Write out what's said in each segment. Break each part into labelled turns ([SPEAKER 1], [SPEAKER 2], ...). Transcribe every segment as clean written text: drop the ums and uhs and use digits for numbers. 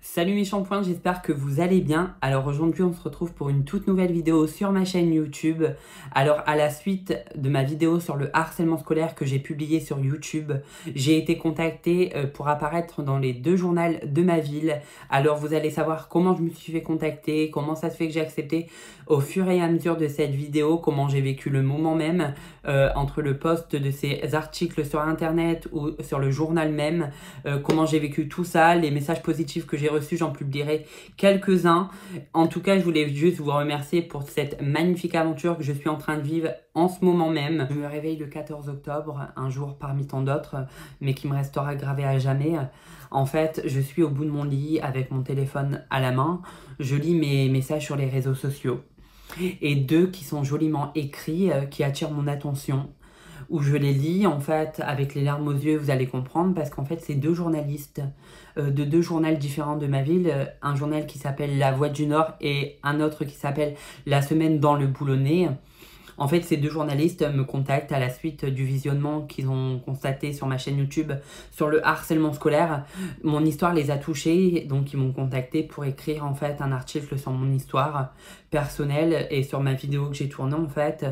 [SPEAKER 1] Salut mes shampoings, j'espère que vous allez bien. Alors aujourd'hui on se retrouve pour une toute nouvelle vidéo sur ma chaîne YouTube. Alors à la suite de ma vidéo sur le harcèlement scolaire que j'ai publiée sur YouTube, j'ai été contactée pour apparaître dans les deux journaux de ma ville. Alors vous allez savoir comment je me suis fait contacter, comment ça se fait que j'ai accepté au fur et à mesure de cette vidéo, comment j'ai vécu le moment même entre le post de ces articles sur internet ou sur le journal même, comment j'ai vécu tout ça, les messages positifs que j'ai reçus, j'en publierai quelques-uns. En tout cas, je voulais juste vous remercier pour cette magnifique aventure que je suis en train de vivre en ce moment même. Je me réveille le 14 octobre, un jour parmi tant d'autres, mais qui me restera gravé à jamais. En fait, je suis au bout de mon lit avec mon téléphone à la main. Je lis mes messages sur les réseaux sociaux. Et deux qui sont joliment écrits, qui attirent mon attention, où je les lis en fait avec les larmes aux yeux, vous allez comprendre, parce qu'en fait c'est deux journalistes de deux journaux différents de ma ville, un journal qui s'appelle La Voix du Nord et un autre qui s'appelle La Semaine dans le Boulonnais. En fait, ces deux journalistes me contactent à la suite du visionnement qu'ils ont constaté sur ma chaîne YouTube sur le harcèlement scolaire. Mon histoire les a touchés, donc ils m'ont contacté pour écrire en fait un article sur mon histoire personnelle et sur ma vidéo que j'ai tournée en fait,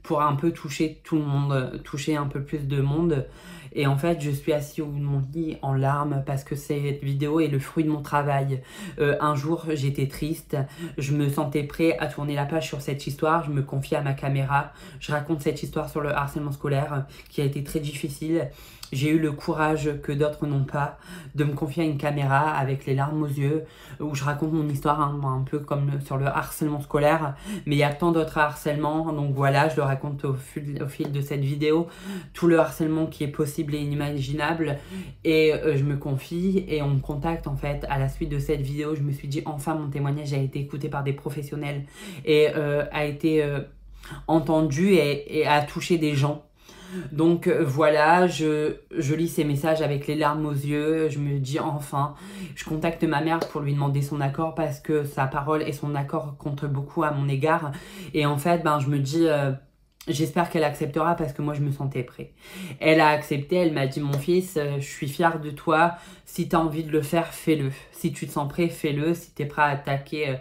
[SPEAKER 1] pour un peu toucher tout le monde, toucher un peu plus de monde. Et en fait, je suis assis au bout de mon lit en larmes parce que cette vidéo est le fruit de mon travail. Un jour, j'étais triste, je me sentais prêt à tourner la page sur cette histoire, je me confie à ma caméra, je raconte cette histoire sur le harcèlement scolaire qui a été très difficile. J'ai eu le courage que d'autres n'ont pas de me confier à une caméra avec les larmes aux yeux, où je raconte mon histoire un peu comme sur le harcèlement scolaire, mais il y a tant d'autres harcèlements, donc voilà, je le raconte au fil de cette vidéo, tout le harcèlement qui est possible et inimaginable, et je me confie et on me contacte en fait à la suite de cette vidéo. Je me suis dit enfin mon témoignage a été écouté par des professionnels et a été entendu et a touché des gens. Donc voilà, je lis ces messages avec les larmes aux yeux, je me dis enfin, je contacte ma mère pour lui demander son accord parce que sa parole et son accord comptent beaucoup à mon égard. Et en fait, je me dis, j'espère qu'elle acceptera parce que moi je me sentais prêt. Elle a accepté, elle m'a dit mon fils, je suis fière de toi, si tu as envie de le faire, fais-le. Si tu te sens prêt, fais-le, si tu es prêt à attaquer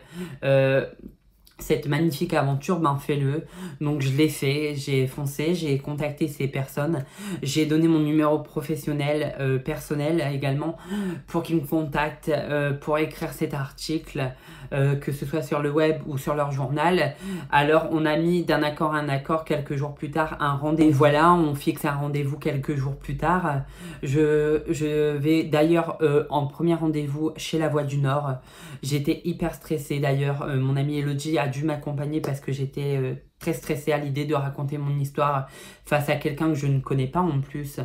[SPEAKER 1] cette magnifique aventure, fais-le. Donc je l'ai fait, j'ai foncé, j'ai contacté ces personnes, j'ai donné mon numéro professionnel, personnel également, pour qu'ils me contactent, pour écrire cet article, que ce soit sur le web ou sur leur journal. Alors on a mis d'un accord à un accord quelques jours plus tard un rendez-vous. Voilà, on fixe un rendez-vous quelques jours plus tard. Je vais d'ailleurs en premier rendez-vous chez La Voix du Nord. J'étais hyper stressée d'ailleurs, mon amie Elodie a dû m'accompagner parce que j'étais très stressée à l'idée de raconter mon histoire face à quelqu'un que je ne connais pas en plus.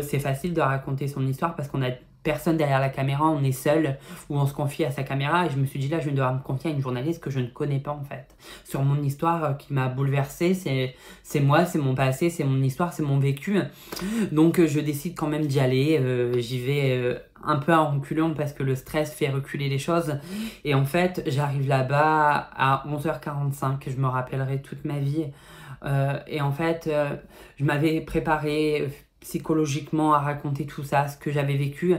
[SPEAKER 1] C'est facile de raconter son histoire parce qu'on a personne derrière la caméra, on est seul ou on se confie à sa caméra, et je me suis dit là je vais devoir me confier à une journaliste que je ne connais pas en fait. Sur mon histoire qui m'a bouleversée, c'est moi, c'est mon passé, c'est mon histoire, c'est mon vécu. Donc je décide quand même d'y aller, j'y vais un peu en reculant parce que le stress fait reculer les choses. Et en fait, j'arrive là-bas à 11h45, je me rappellerai toute ma vie. Et en fait, je m'avais préparé psychologiquement à raconter tout ça, ce que j'avais vécu,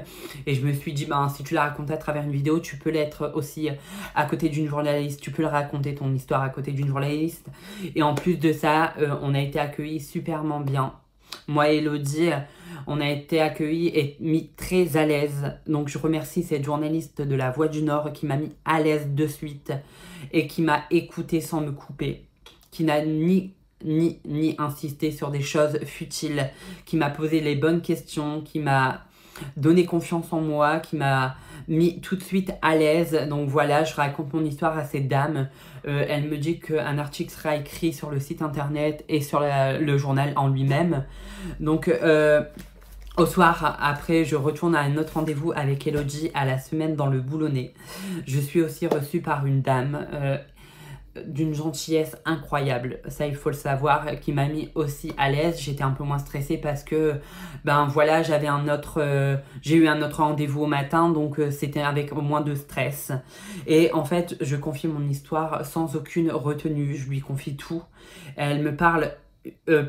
[SPEAKER 1] et je me suis dit si tu la racontes à travers une vidéo, tu peux l'être aussi à côté d'une journaliste, tu peux le raconter ton histoire à côté d'une journaliste. Et en plus de ça, on a été accueillis superment bien. Moi et Elodie, on a été accueillis et mis très à l'aise. Donc je remercie cette journaliste de La Voix du Nord qui m'a mis à l'aise de suite et qui m'a écouté sans me couper, qui n'a ni insisté sur des choses futiles, qui m'a posé les bonnes questions, qui m'a donné confiance en moi, qui m'a mis tout de suite à l'aise. Donc voilà, je raconte mon histoire à cette dame. Elle me dit qu'un article sera écrit sur le site internet et sur le journal en lui-même. Donc au soir, après, je retourne à un autre rendez-vous avec Elodie à La Semaine dans le Boulonnais. Je suis aussi reçue par une dame d'une gentillesse incroyable, ça il faut le savoir, qui m'a mis aussi à l'aise. J'étais un peu moins stressée parce que voilà, j'ai eu un autre rendez-vous au matin, donc c'était avec moins de stress. Et en fait, je confie mon histoire sans aucune retenue, je lui confie tout. Elle me parle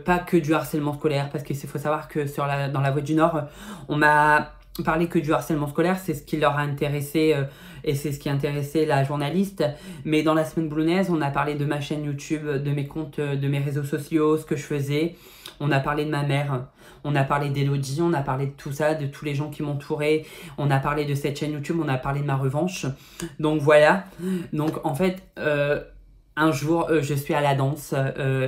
[SPEAKER 1] pas que du harcèlement scolaire, parce qu'il faut savoir que dans La Voix du Nord, on m'a parler que du harcèlement scolaire, c'est ce qui leur a intéressé et c'est ce qui intéressait la journaliste. Mais dans la semaine boulonnaise, on a parlé de ma chaîne YouTube, de mes comptes, de mes réseaux sociaux, ce que je faisais. On a parlé de ma mère, on a parlé d'Elodie, on a parlé de tout ça, de tous les gens qui m'entouraient. On a parlé de cette chaîne YouTube, on a parlé de ma revanche. Donc voilà. Donc en fait... un jour, je suis à la danse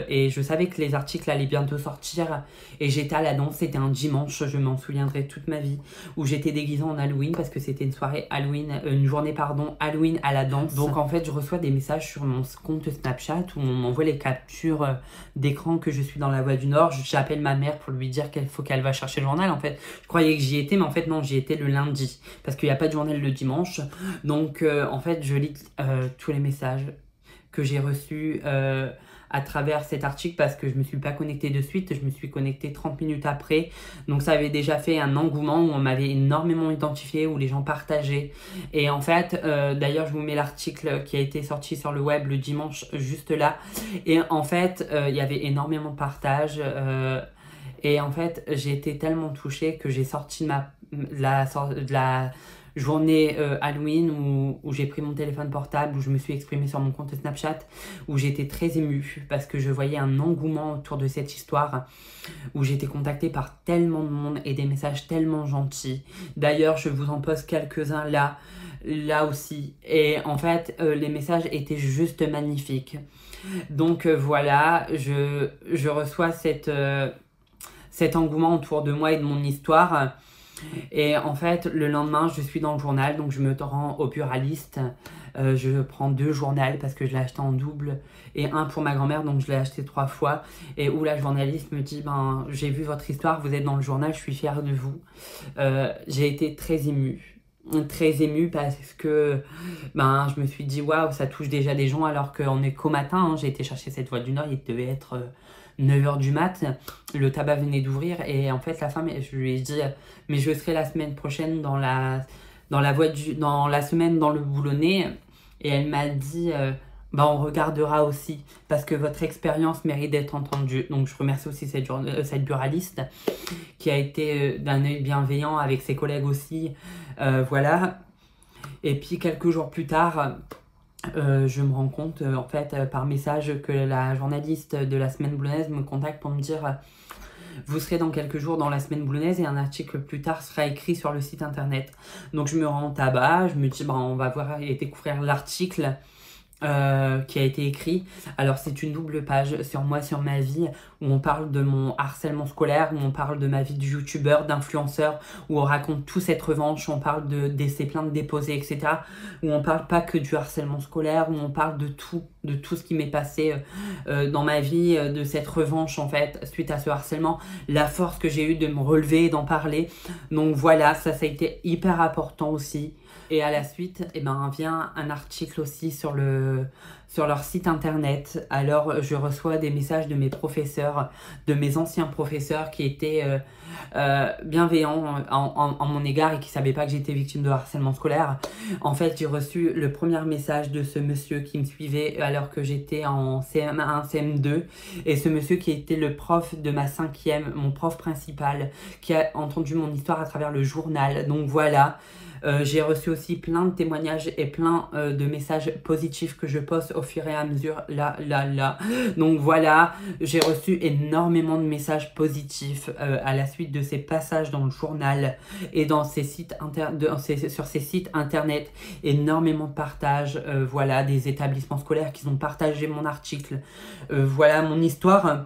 [SPEAKER 1] et je savais que les articles allaient bientôt sortir et j'étais à la danse, c'était un dimanche, je m'en souviendrai toute ma vie, où j'étais déguisée en Halloween parce que c'était une soirée Halloween, une journée pardon, Halloween à la danse. Donc en fait, je reçois des messages sur mon compte Snapchat où on m'envoie les captures d'écran que je suis dans la Voie du Nord. J'appelle ma mère pour lui dire qu'il faut qu'elle va chercher le journal. En fait, je croyais que j'y étais, mais en fait non, j'y étais le lundi parce qu'il n'y a pas de journal le dimanche. Donc en fait, je lis tous les messages que j'ai reçu à travers cet article parce que je ne me suis pas connectée de suite, je me suis connectée 30 minutes après. Donc ça avait déjà fait un engouement où on m'avait énormément identifié, où les gens partageaient. Et en fait, d'ailleurs je vous mets l'article qui a été sorti sur le web le dimanche juste là. Et en fait, il y avait énormément de partages. Et en fait, j'ai été tellement touchée que j'ai sorti la journée Halloween où j'ai pris mon téléphone portable, où je me suis exprimée sur mon compte Snapchat, où j'étais très émue parce que je voyais un engouement autour de cette histoire, où j'étais contactée par tellement de monde et des messages tellement gentils. D'ailleurs, je vous en pose quelques-uns là aussi. Et en fait, les messages étaient juste magnifiques. Donc voilà, je reçois cet engouement autour de moi et de mon histoire. Et en fait, le lendemain, je suis dans le journal, donc je me rends au buraliste. Je prends 2 journaux parce que je l'ai acheté en double et un pour ma grand-mère, donc je l'ai acheté 3 fois. Et où la journaliste me dit, ben, j'ai vu votre histoire, vous êtes dans le journal, je suis fière de vous. J'ai été très émue parce que ben, je me suis dit, waouh, ça touche déjà des gens alors qu'on est qu'au matin. Hein. J'ai été chercher cette Voie du Nord, il devait être 9 h du mat, le tabac venait d'ouvrir et en fait la femme, je lui ai dit mais je serai la semaine prochaine dans la semaine dans le Boulonnais et elle m'a dit bah on regardera aussi parce que votre expérience mérite d'être entendue. Donc je remercie aussi cette buraliste qui a été d'un œil bienveillant avec ses collègues aussi, voilà. Et puis quelques jours plus tard, je me rends compte en fait par message que la journaliste de la semaine boulonnaise me contacte pour me dire vous serez dans quelques jours dans la semaine boulonnaise et un article plus tard sera écrit sur le site internet. Donc je me rends là-bas, je me dis bah, on va voir et découvrir l'article qui a été écrit. Alors c'est une double page sur moi, sur ma vie, où on parle de mon harcèlement scolaire, où on parle de ma vie de youtubeur, d'influenceur, où on raconte toute cette revanche, on parle de ces plaintes déposées, etc. Où on parle pas que du harcèlement scolaire, où on parle de tout ce qui m'est passé dans ma vie, de cette revanche en fait, suite à ce harcèlement, la force que j'ai eue de me relever et d'en parler. Donc voilà, ça a été hyper important aussi. Et à la suite, eh ben, vient un article aussi sur leur site internet. Alors, je reçois des messages de mes professeurs, de mes anciens professeurs qui étaient bienveillants en mon égard et qui ne savaient pas que j'étais victime de harcèlement scolaire. En fait, j'ai reçu le premier message de ce monsieur qui me suivait alors que j'étais en CM1, CM2. Et ce monsieur qui était le prof de ma 5e, mon prof principal, qui a entendu mon histoire à travers le journal. Donc voilà. J'ai reçu aussi plein de témoignages et plein de messages positifs que je poste au fur et à mesure. Donc voilà, j'ai reçu énormément de messages positifs à la suite de ces passages dans le journal et dans ces sites sur ces sites internet. Énormément de partages, voilà, des établissements scolaires qui ont partagé mon article. Voilà mon histoire.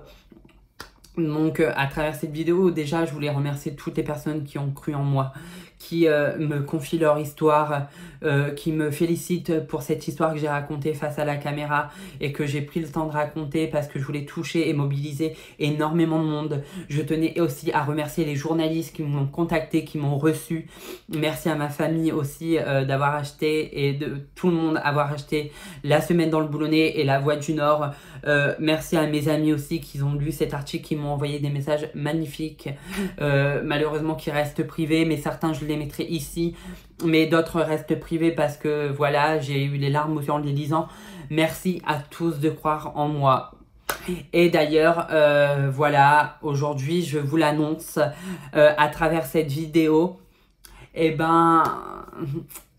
[SPEAKER 1] Donc à travers cette vidéo, déjà je voulais remercier toutes les personnes qui ont cru en moi, qui me confient leur histoire, qui me félicitent pour cette histoire que j'ai racontée face à la caméra et que j'ai pris le temps de raconter parce que je voulais toucher et mobiliser énormément de monde. Je tenais aussi à remercier les journalistes qui m'ont contacté, qui m'ont reçu. Merci à ma famille aussi d'avoir acheté et de tout le monde avoir acheté La Semaine dans le Boulonnais et La Voie du Nord. Merci à mes amis aussi qui ont lu cet article, qui m'ont envoyé des messages magnifiques, malheureusement qui restent privés, mais certains je les mettrai ici, mais d'autres restent privés parce que voilà, j'ai eu les larmes en les lisant. Merci à tous de croire en moi. Et d'ailleurs, voilà, aujourd'hui je vous l'annonce à travers cette vidéo. Eh ben,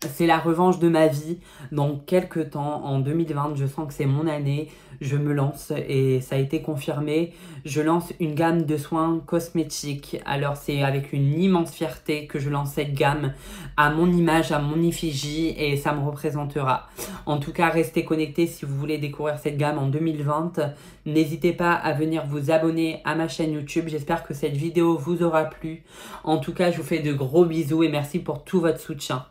[SPEAKER 1] c'est la revanche de ma vie. Dans quelques temps, en 2020, je sens que c'est mon année. Je me lance et ça a été confirmé. Je lance une gamme de soins cosmétiques. Alors c'est avec une immense fierté que je lance cette gamme à mon image, à mon effigie et ça me représentera. En tout cas, restez connectés si vous voulez découvrir cette gamme en 2020. N'hésitez pas à venir vous abonner à ma chaîne YouTube. J'espère que cette vidéo vous aura plu. En tout cas, je vous fais de gros bisous et merci pour tout votre soutien.